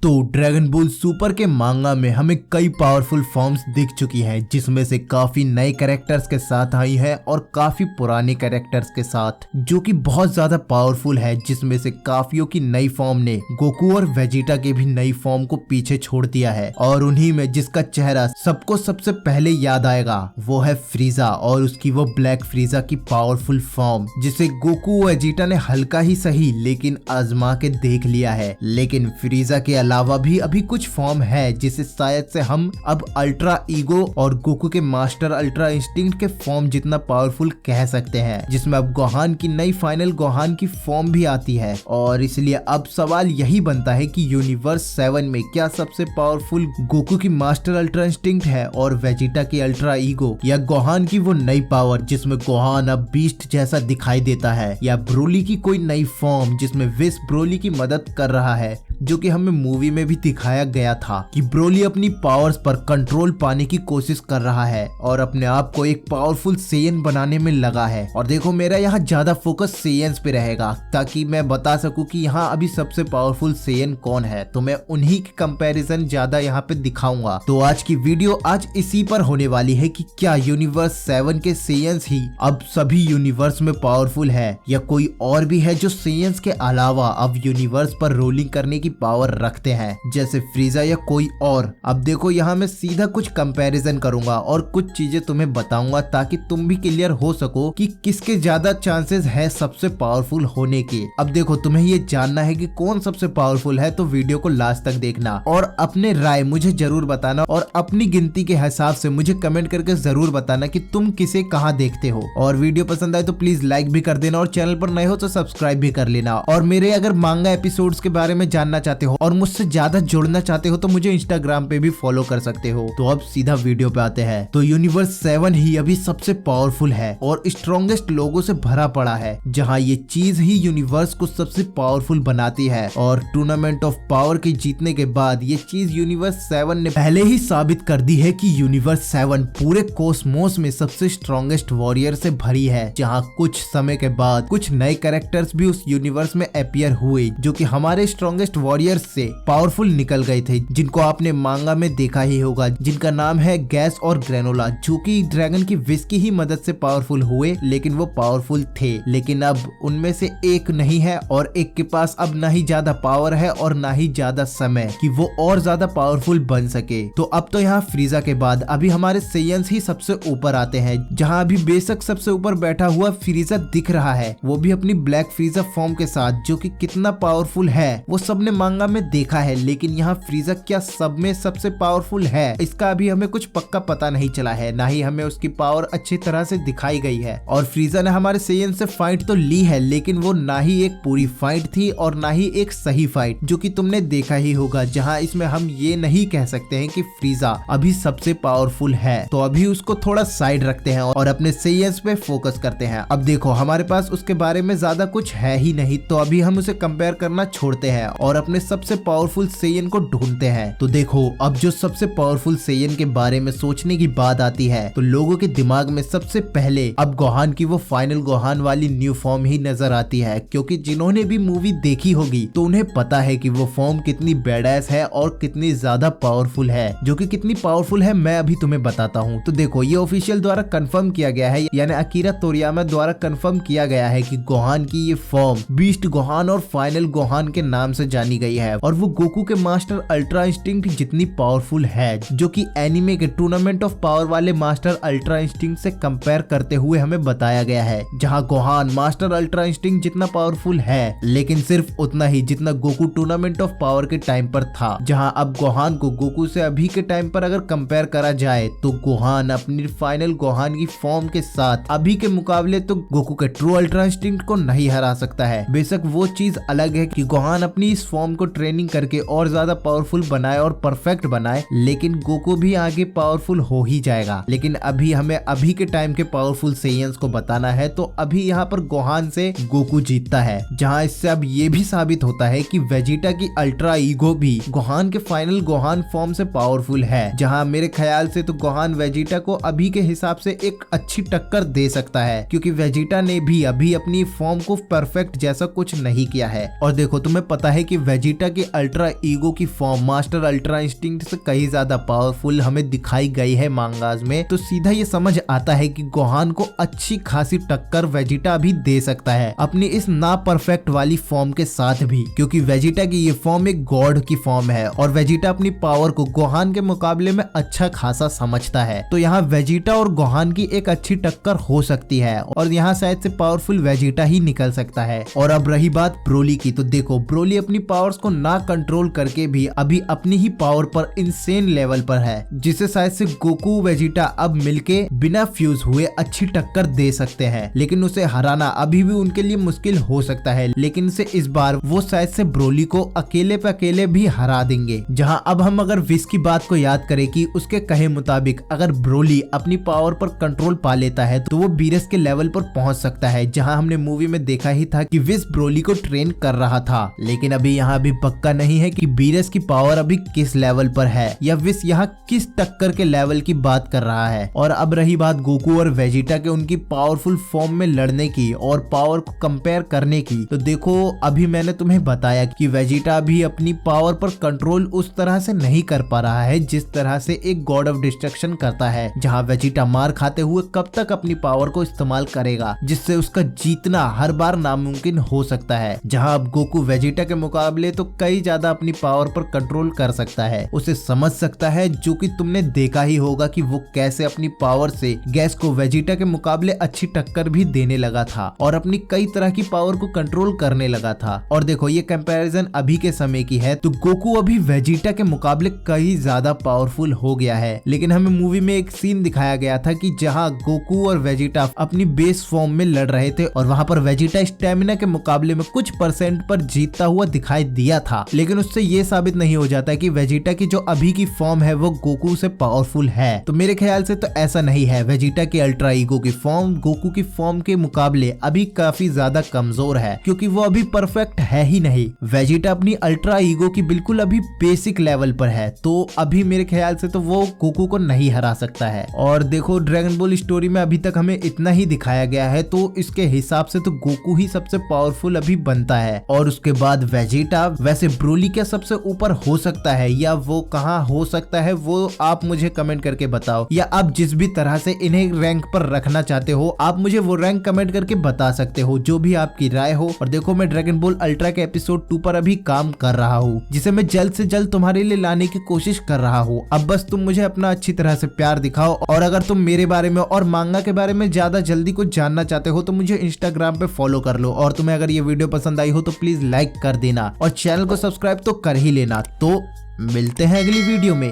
तो dragon ball super के मांगा में हमें कई पावरफुल फॉर्म्स दिख चुकी हैं, जिसमें से काफी नए कैरेक्टर्स के साथ आई है और काफी पुराने कैरेक्टर्स के साथ, जो कि बहुत ज्यादा पावरफुल है। जिसमें से काफियों की नई फॉर्म ने गोकू और वेजिटा के भी नई फॉर्म को पीछे छोड़ दिया है, और उन्हीं में जिसका चेहरा सबको सबसे पहले याद आएगा वो है फ्रीजा और उसकी वो ब्लैक फ्रीजा की पावरफुल फॉर्म, जिसे गोकू और वेजिटा ने हल्का ही सही लेकिन आजमा के देख लिया है। लेकिन फ्रीजा के अलावा भी अभी कुछ फॉर्म है जिसे शायद से हम अब अल्ट्रा ईगो और गोकू के मास्टर अल्ट्रा इंस्टिंक्ट के फॉर्म जितना पावरफुल कह सकते हैं, जिसमें अब गोहान की नई फाइनल गोहान की फॉर्म भी आती है। और इसलिए अब सवाल यही बनता है कि यूनिवर्स 7 में क्या सबसे पावरफुल गोकू की मास्टर अल्ट्रा इंस्टिंक्ट है और वेजिटा की अल्ट्रा ईगो, या गोहान की वो नई पावर जिसमें गोहान अब बीस्ट जैसा दिखाई देता है, या ब्रोली की कोई नई फॉर्म जिसमें विस ब्रोली की मदद कर रहा है, जो कि हमें मूवी में भी दिखाया गया था कि ब्रोली अपनी पावर्स पर कंट्रोल पाने की कोशिश कर रहा है और अपने आप को एक पावरफुल सेयन बनाने में लगा है। और देखो मेरा यहाँ ज्यादा फोकस सेयन्स पे रहेगा ताकि मैं बता सकूं कि यहाँ अभी सबसे पावरफुल सेयन कौन है, तो मैं उन्हीं की कंपैरिजन ज्यादा यहाँ पे दिखाऊंगा। तो आज की वीडियो आज इसी पर होने वाली है कि क्या यूनिवर्स 7 के सेयन्स ही अब सभी यूनिवर्स में पावरफुल है, या कोई और भी है जो सेयन्स के अलावा अब यूनिवर्स पर रोलिंग करने की पावर रखते हैं, जैसे फ्रीजा या कोई और। अब देखो यहाँ मैं सीधा कुछ कंपैरिजन करूंगा और कुछ चीजें तुम्हें बताऊंगा ताकि तुम भी क्लियर हो सको कि किसके ज्यादा चांसेस है सबसे पावरफुल होने के। अब देखो तुम्हें ये जानना है कि कौन सबसे पावरफुल है, तो वीडियो को लास्ट तक देखना और अपने राय मुझे जरूर बताना, और अपनी गिनती के हिसाब से मुझे कमेंट करके जरूर बताना कि तुम किसे कहाँ देखते हो। और वीडियो पसंद आए तो प्लीज लाइक भी कर देना, और चैनल पर नए हो तो सब्सक्राइब भी कर लेना। और मेरे अगर मांगा एपिसोड्स के बारे में जानना चाहते हो और मुझसे ज्यादा जुड़ना चाहते हो तो मुझे इंस्टाग्राम पे भी फॉलो कर सकते हो। तो अब सीधा वीडियो पे आते हैं। तो यूनिवर्स 7 ही अभी सबसे पावरफुल है और स्ट्रॉन्गेस्ट लोगों से भरा पड़ा है, जहां ये चीज ही यूनिवर्स को सबसे पावरफुल बनाती है। और टूर्नामेंट ऑफ पावर के जीतने के बाद ये चीज यूनिवर्स 7 ने पहले ही साबित कर दी है कि यूनिवर्स 7 पूरे कोस्मोस में सबसे स्ट्रॉन्गेस्ट वॉरियर से भरी है, जहाँ कुछ समय के बाद कुछ नए कैरेक्टर्स भी उस यूनिवर्स में अपीयर हुए, जो कि हमारे स्ट्रॉन्गेस्ट वॉरियर्स से पावरफुल निकल गए थे, जिनको आपने मांगा में देखा ही होगा, जिनका नाम है गैस और ग्रेनोला, जो कि ड्रैगन की विश की ही मदद से पावरफुल हुए, लेकिन वो पावरफुल थे। लेकिन अब उनमें से एक नहीं है और एक के पास अब ना ही ज्यादा पावर है और ना ही ज्यादा समय कि वो और ज्यादा पावरफुल बन सके। तो अब तो यहाँ फ्रीजा के बाद अभी हमारे सेयन्स ही सबसे ऊपर आते हैं, जहाँ अभी बेशक सबसे ऊपर बैठा हुआ फ्रीजा दिख रहा है, वो भी अपनी ब्लैक फ्रीजा फॉर्म के साथ, जो कि कितना पावरफुल है वो सबने मांगा में देखा है। लेकिन यहाँ फ्रीजा क्या सब में सबसे पावरफुल है, इसका अभी हमें कुछ पक्का पता नहीं चला है, ना ही हमें उसकी पावर अच्छी तरह से दिखाई गई है। और फ्रीजा ने हमारे सेयन से फाइट तो ली है, लेकिन वो ना ही एक पूरी फाइट थी और ना ही एक सही फाइट, जो कि तुमने देखा ही होगा, जहाँ इसमें हम ये नहीं कह सकते हैं कि फ्रीजा अभी सबसे पावरफुल है। तो अभी उसको थोड़ा साइड रखते हैं और अपने सेयन्स पे फोकस करते हैं। अब देखो हमारे पास उसके बारे में ज्यादा कुछ है ही नहीं, तो अभी हम उसे कंपेयर करना छोड़ते हैं और अपने सबसे पावरफुल सेयन को ढूंढते हैं। तो देखो अब जो सबसे पावरफुल सेयन के बारे में सोचने की बात आती है, तो लोगों के दिमाग में सबसे पहले अब गोहान की वो फाइनल गोहान वाली न्यू फॉर्म ही नजर आती है, क्योंकि जिन्होंने भी मूवी देखी होगी तो उन्हें पता है कि वो फॉर्म कितनी बेडएस है और कितनी ज्यादा पावरफुल है। जो कि कितनी पावरफुल है मैं अभी तुम्हें बताता हूँ। तो देखो ये ऑफिशियल द्वारा कंफर्म किया गया है, यानी अकीरा तोरियामा द्वारा कंफर्म किया गया है कि गोहान की ये फॉर्म बीस्ट गोहान और फाइनल गोहान के नाम से जानी गई है, और वो गोकू के मास्टर अल्ट्रा इंस्टिंक्ट जितनी पावरफुल है, जो कि एनिमे के टूर्नामेंट ऑफ पावर वाले मास्टर अल्ट्रा इंस्टिंक्ट से कंपेयर करते हुए हमें बताया गया है, जहां गोहान मास्टर अल्ट्रा इंस्टिंक्ट जितना पावरफुल है, लेकिन सिर्फ उतना ही जितना गोकू टूर्नामेंट ऑफ पावर के टाइम पर था। जहां अब गोहान को गोकू से अभी के टाइम पर अगर कंपेयर करा जाए तो गोहान अपनी फाइनल गोहान की फॉर्म के साथ अभी के मुकाबले तो गोकू के ट्रू अल्ट्रा इंस्टिंक्ट को नहीं हरा सकता है। बेशक वो चीज अलग है कि गोहान अपनी इस फॉर्म को ट्रेनिंग करके और ज्यादा पावरफुल बनाए और परफेक्ट बनाए, लेकिन गोकू भी आगे पावरफुल हो ही जाएगा। लेकिन अभी हमें अभी के टाइम के पावरफुल सेयन्स को बताना है, तो अभी यहाँ पर गोहान से गोकू जीतता है, जहाँ इससे अब ये भी साबित होता है कि वेजिटा की अल्ट्रा ईगो भी गोहान के फाइनल गोहान फॉर्म से पावरफुल है, जहाँ मेरे ख्याल से तो गोहान वेजिटा को अभी के हिसाब से एक अच्छी टक्कर दे सकता है, क्योंकि वेजिटा ने भी अभी अपनी फॉर्म को परफेक्ट जैसा कुछ नहीं किया है। और देखो तुम्हें पता है कि वेजिटा की अल्ट्रा ईगो की फॉर्म मास्टर अल्ट्रा इंस्टिंक्ट से कहीं ज्यादा पावरफुल हमें दिखाई गई है मांगास में, तो सीधा ये समझ आता है कि गोहान को अच्छी खासी टक्कर वेजिटा भी दे सकता है अपनी इस ना परफेक्ट वाली फॉर्म के साथ भी, क्योंकि वेजिटा की ये फॉर्म एक गॉड की फॉर्म है और वेजिटा अपनी पावर को गोहान के मुकाबले में अच्छा खासा समझता है। तो यहाँ वेजिटा और गोहान की एक अच्छी टक्कर हो सकती है और यहाँ शायद से पावरफुल वेजिटा ही निकल सकता है। और अब रही बात ब्रोली की, तो देखो ब्रोली अपनी पावर्स को ना कंट्रोल करके भी अभी अपनी ही पावर पर इंसेन लेवल पर है, जिसे शायद से गोकू वेजिटा अब मिलके बिना फ्यूज हुए अच्छी टक्कर दे सकते हैं, लेकिन उसे हराना अभी भी उनके लिए मुश्किल हो सकता है। लेकिन से इस बार वो शायद से ब्रोली को अकेले पे अकेले भी हरा देंगे। जहां अब हम अगर विश की बात को याद करें कि उसके कहे मुताबिक अगर ब्रोली अपनी पावर पर कंट्रोल पा लेता है तो वो बीरस के लेवल पर पहुंच सकता है, जहां हमने मूवी में देखा ही था कि विश ब्रोली को ट्रेन कर रहा था। लेकिन अभी यहाँ भी पक्का नहीं है कि बीरस की पावर अभी किस लेवल पर है या विश यहाँ किस टक्कर के लेवल की बात कर रहा है। और अब रही बात गोकू और वेजिटा के उनकी पावरफुल फॉर्म में लड़ने की और पावर को कंपेयर करने की, तो देखो अभी मैंने तुम्हें बताया कि वेजिटा भी अपनी पावर पर कंट्रोल उस तरह से नहीं कर पा रहा है जिस तरह से एक गॉड ऑफ डिस्ट्रक्शन करता है, जहां वेजिटा मार खाते हुए कब तक अपनी पावर को इस्तेमाल करेगा जिससे उसका जीतना हर बार नामुमकिन हो सकता है। जहां अब गोकू वेजिटा के मुकाबले तो कई ज्यादा अपनी पावर पर कंट्रोल कर सकता है, उसे समझ सकता है, जो कि तुमने देखा ही होगा कि वो कैसे अपनी पावर से गैस को वेजिटा के मुकाबले अच्छी टक्कर भी देने लगा था और अपनी कई तरह की पावर को कंट्रोल करने लगा था। और देखो ये कंपैरिजन अभी के समय की है, तो गोकू अभी वेजिटा के मुकाबले कई ज्यादा पावरफुल हो गया है। लेकिन हमें मूवी में एक सीन दिखाया गया था कि जहां गोकू और वेजिटा अपनी बेस फॉर्म में लड़ रहे थे और वहां पर वेजिटा स्टेमिना के मुकाबले में कुछ परसेंट पर जीतता हुआ दिखाई दिया था, लेकिन उससे ये साबित नहीं हो जाता कि वेजिटा की जो अभी की फॉर्म है वो गोकू से पावरफुल है। तो मेरे ख्याल से तो ऐसा नहीं है, वेजिटा की अल्ट्रा ईगो की फॉर्म गोकू की फॉर्म के मुकाबले अभी काफी ज्यादा कमजोर है, क्योंकि वो अभी परफेक्ट है ही नहीं। वेजिटा अपनी अल्ट्रा ईगो की बिल्कुल अभी बेसिक लेवल पर है, तो अभी मेरे ख्याल से तो वो गोकू को नहीं हरा सकता है। और देखो ड्रैगन बॉल स्टोरी में अभी तक हमें इतना ही दिखाया गया है, तो इसके हिसाब से तो गोकू ही सबसे पावरफुल अभी बनता है और उसके बाद वेजिटा। वैसे ब्रोली क्या सबसे ऊपर हो सकता है या वो कहाँ हो सकता है वो आप मुझे कमेंट करके बताओ, या आप जिस भी तरह से इन्हें रैंक पर रखना चाहते हो आप मुझे वो रैंक कमेंट करके बता सकते हो, जो भी आपकी राय हो। और देखो मैं ड्रैगन बॉल अल्ट्रा के एपिसोड 2 पर अभी काम कर रहा हूँ, जिसे मैं जल्द से जल्द तुम्हारे लिए लाने की कोशिश कर रहा हूँ। अब बस तुम मुझे अपना अच्छी तरह से प्यार दिखाओ, और अगर तुम मेरे बारे में और मांगा के बारे में ज्यादा जल्दी कुछ जानना चाहते हो तो मुझे इंस्टाग्राम पे फॉलो कर लो, और तुम्हें अगर ये वीडियो पसंद आई हो तो प्लीज लाइक कर देना और चैनल को सब्सक्राइब तो कर ही लेना। तो मिलते हैं अगली वीडियो में।